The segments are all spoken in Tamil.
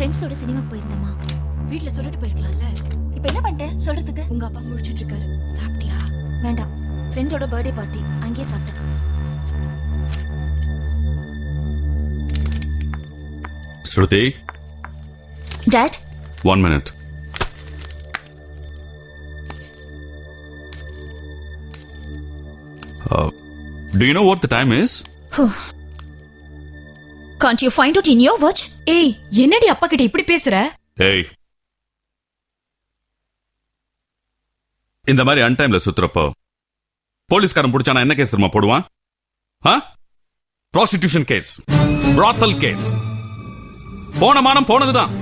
ஃப்ரெண்ட்ஸோட சினிமா போயிருந்தமா. வீட்ல சொல்லிட்டு போயிருக்கலாம்ல. இப்போ என்ன பண்ணிட்ட சொல்றதுக்கு? உங்க அப்பா முடிச்சிட்டு இருக்காரு. சாப்பிட்டியா? வேண்டாம், ஃப்ரெண்டோட பர்த்டே பார்ட்டி அங்கேயே சாப்பிட்டேன். ஸ்ருதி, dot 1 minute. Do you know what the time is? Can't you find out in your watch? ஏய், என்னடி அப்பா கிட்ட இப்படி பேசுற? Hey. இந்த மாதிரி அன்டைம்ல சுத்துறப்போ போலீஸ்காரன் பிடிச்சானா என்ன கேஸ் தெரியுமா போடுவான்? Prostitution case, brothel case. போன மானம் போனதுதான்.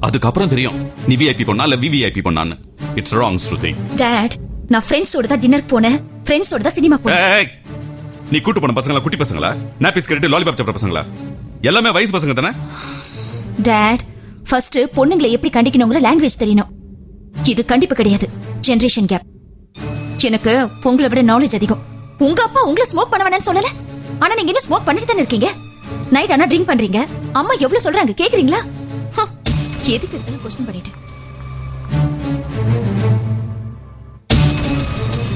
அதுக்கப்புறம் தெரியும் நீ விஐபி பொண்ணா இல்ல விவிஐபி பொண்ணான்னு. It's wrong Shruti. டாட், நான் ஃப்ரெண்ட்ஸோட தான் டின்னர் போனேன், ஃப்ரெண்ட்ஸோட தான் சினிமா போனேன். ஏய், நீ கூட்டு போன பசங்களா குட்டி பசங்களா? நாப்பிஸ் கரெக்ட் லாலிபாப் சாப்பிட்ற பசங்களா? எல்லாமே வயசு பசங்க தானே? டாட், ஃபர்ஸ்ட் பொண்ணுங்களை எப்படி கண்டிக்கணுங்கிற லாங்குவேஜ் தெரியணும். இது கண்டிப்பு கிடையாது, ஜெனரேஷன் கேப். எனக்கு உங்களை விட நாலேஜ் அதிகம். உங்க அப்பா உங்களை ஸ்மோக் பண்ண வேணாம்னு சொல்லல, ஆனா நீங்க இன்னும் ஸ்மோக் பண்ணிட்டு தானே இருக்கீங்க. நைட் ஆனா ட்ரிங்க் பண்றீங்க. அம்மா எவ்வளவு சொல்றாங்க கேக்குறீங்களா? எதுக்கு எடுத்தாலும் கொஸ்டின் பண்ணிட்டு.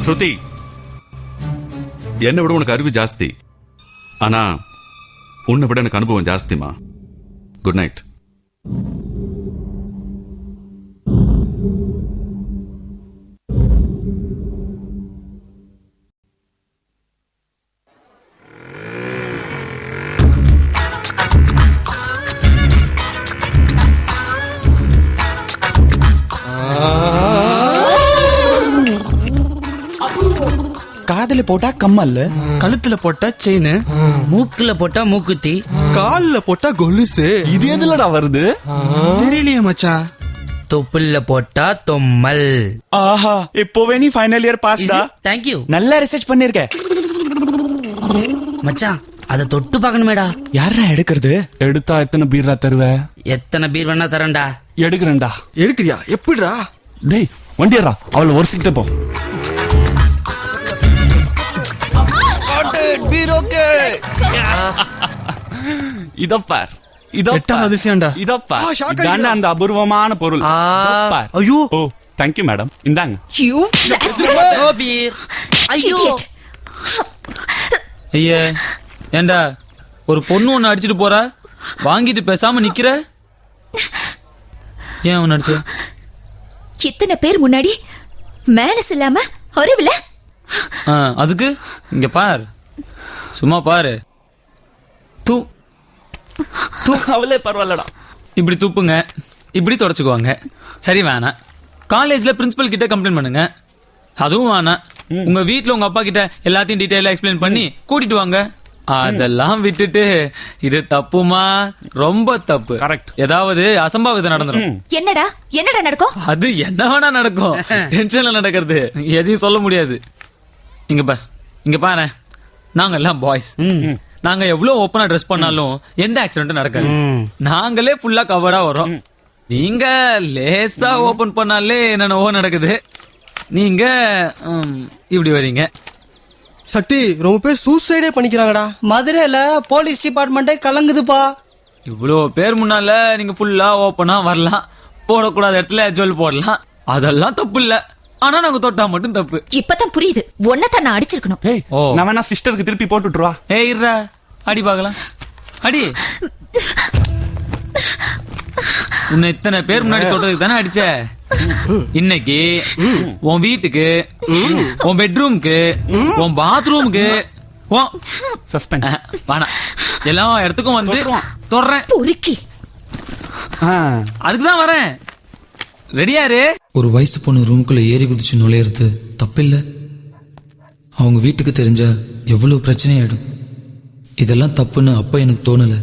ஸ்ருதி, என்னை விட உனக்கு அறிவு ஜாஸ்தி, ஆனா உன்னை விட எனக்கு அனுபவம் ஜாஸ்திமா. Good night. காதுல போட்டா கம்மல், கழுத்துல போட்டா செயின், மூக்குல போட்டா மூக்குத்தி, கால்ல போட்டா கொலுசு. இது எதுலடா வருது தெரியலையே மச்சான். தொப்புள்ள போட்டா தொம்மல். ஆஹா, இப்போவே நீ final year pasta. Thank you. நல்லா ரிசர்ச் பண்ணிருக்க மச்சான். அத தொட்டு பார்க்கணுமேடா. யாரா எடுக்கிறது? எடுத்தா எத்தனை பீர்ரா தருவ? எத்தனை பீர் வேணா தரேன்டா. எடுக்கிறேன்டா. எடுக்கிறியா? எப்படிடா? டேய் வண்டியரா, அவளை ஒருசிக்கிட்ட போ. இதப்பார், எட்டாவது அதிசயம்டா. இதப்பார், ஆ, shock இதாண்டா அடிக்கிறா. அந்த அபூர்வமான பொருள். இதப்பார். ஐயோ. ஓ, தேங்க்யூ மேடம். இந்தாங்க. You rascal! No beer. ஐயோ. Idiot! ஐயா, ஏண்டா ஒரு பொண்ணு ஒன்னு அடிச்சிட்டு போறா, வாங்கிட்டு பேசாம நிக்கிற? ஏன் ஒன்னு அடிச்ச? இத்தனை பேர் முன்னாடி மேனஸ் இல்லாம அறிவில்ல. அதுக்கு இங்க பார், சும்மா பாரு. தூ தூ. அவளே பரவாயில்லடா. இப்படி தூப்புங்க, இப்படி தொடச்சுக்குவாங்க. சரி வேணாம். காலேஜ்ல பிரின்சிபல் கிட்ட கம்ப்ளைண்ட் பண்ணுங்க. அதுவும் வேணாம். உங்க வீட்ல உங்க அப்பா கிட்ட எல்லாத்தையும் டீடைலா எக்ஸ்பிளைன் பண்ணி கூட்டிட்டு வாங்க. அதெல்லாம் விட்டுட்டு இது தப்புமா, ரொம்ப தப்பு. Correct. ஏதாவது அசம்பாவிதம் நடந்துரும். என்னடா என்னடா நடக்கும்? அது என்ன வேணா நடக்கும். டென்ஷன்ல நடக்கிறது எதையும் சொல்ல முடியாது. இங்க பாரு, இங்க பாரு, நாங்க எல்லாம் பாய்ஸ். நாங்க எவ்வளவு ஓப்பனா ட்ரெஸ் பண்ணாலும் எந்த ஆக்சிடென்ட்டும் நடக்காது. நாங்களே ஃபுல்லா கவரா வரோம். நீங்க லேசா ஓபன் பண்ணாலே என்னென்னவோ நடக்குது. நீங்க இப்படி வரீங்க. சக்தி, ரொம்ப பேர் சூசைடே பண்ணிக்கிறாங்கடா. மதுரையில போலீஸ் டிபார்ட்மெண்டே கலங்குதுப்பா. இவ்வளோ பேர் முன்னால நீங்க ஃபுல்லா ஓப்பனா வரலாம், போடக்கூடாத இடத்துல ஜுவல் போடலாம். அதெல்லாம் தப்பு இல்ல, ஆனா நாங்க தொட்டா மட்டும் தப்பு. இப்பதான் புரியுது, ஒன்னதான் நான் அடிச்சிருக்கணும். ஏய், ஓ. நான் வேணா சிஸ்டருக்கு திருப்பி போட்டுட்டுருவா. ஏய் இருடா, அடி பார்க்கலாம். அடி. உன்னை இத்தனை பேர் முன்னாடி தொட்டதுக்கு தானே அடிச்ச. இன்னைக்கு உன் வீட்டுக்கு, உன் பெட்ரூம்க்கு, உன் பாத்ரூமுக்கு, சஸ்பென்ஸ் வேணாம், எல்லா இடத்துக்கும் வந்து தொடறேன். பொறுக்கி அதுக்குதான் வரேன். ரெடியாரு? ஒரு வயசு பொண்ணு ரூமுக்குள்ள ஏறி குதிச்சு நுழையிறது தப்பில்ல. அவங்க வீட்டுக்கு தெரிஞ்சா எவ்வளவு பிரச்சனையாயிடும். இதெல்லாம் தப்புன்னு அப்ப எனக்கு தோணல.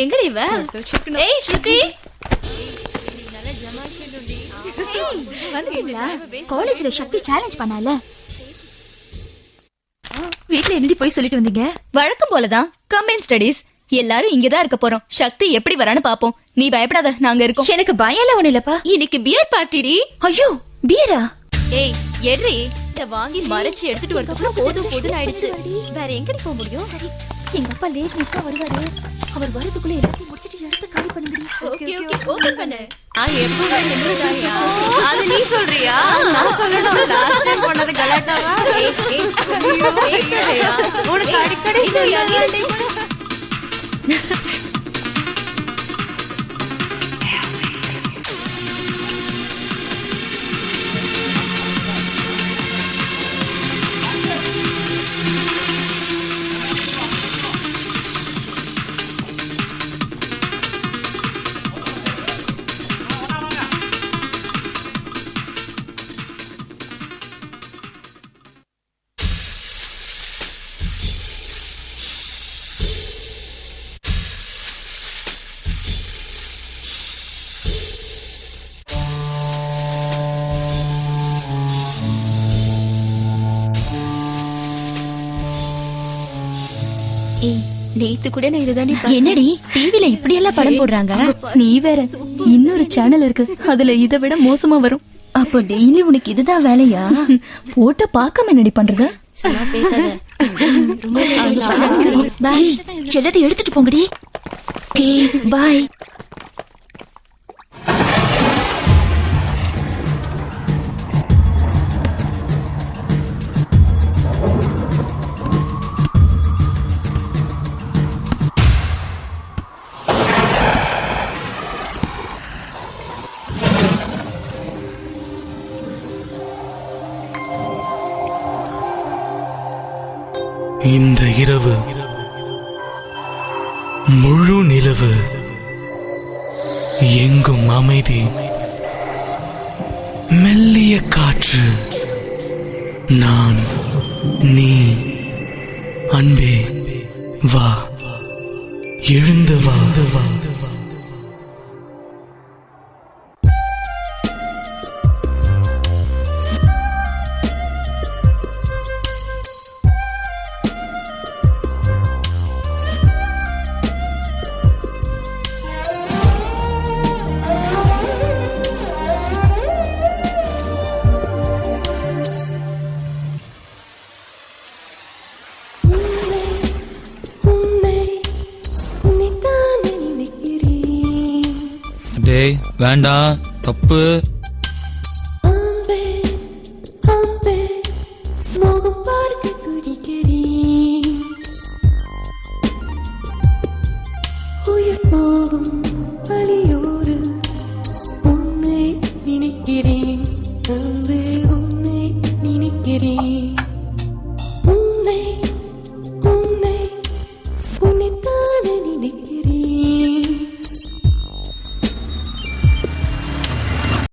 எங்கடி இவ ஏய் ஸ்ருதி காலேஜ்ல சக்தி சேலஞ்ச் பண்ணால வீட்ல என்னடி போய் சொல்லிட்டு வந்தீங்க? வழக்கம் போலதான் கம்பைன் ஸ்டடீஸ். எல்லாரும் இங்கதான் இருக்க போறோம். சக்தி எப்படி வரான்னு பாப்போம். நீ பயப்படாத, நாங்க இருக்கோம். எனக்கு பயம் எல்லாம் ஒண்ணு இல்லப்பா. இன்னைக்கு பியர் பார்ட்டிடி. ஐயோ பீரா? ஏய் எட்ரி, இத வாங்கி மறைச்சு எடுத்துட்டு வரதுக்குள்ள போதும் ஆயிடுச்சு. வேற எங்கடி போக முடியும்? சரி எங்க அப்பா லேட் நிக்கா வருவாரு. அவர் வரதுக்குள்ள எல்லாத்தையும் முடிச்சிட்டு இடத்த காலி பண்ணுங்கடி. ஓகே ஓகே ஓபன் பண்ணு. எப்பவே நின்னுடாயா? அது நீ சொல்றியா? நான் சொல்லணும். லாஸ்ட் டைம் பண்ணது கலாட்டாவா? உனக்கு அடிக்கடி சொல்லியாச்சு. நேத்து கூட நான் இதுதானே என்னடி டிவில இப்படி எல்லாம் படம் போடுறாங்க? நீ வேற இன்னொரு சேனல் இருக்கு, அதுல இதை விட மோசமா வரும். அப்போ டெய்லி உனக்கு இதுதான் வேலையா? போட்ட பார்க்காம என்னடி பண்றது? பாய் எல்லாத்தையும் எடுத்துட்டு போங்கடி. Okay bye. இந்த இரவு முழு நிலவு, எங்கும் அமைதி, மெல்லிய காற்று, நான், நீ, அன்பே வா, எழுந்து வா. டேய் வேண்டாம், தப்பு. நினைக்கிறேன்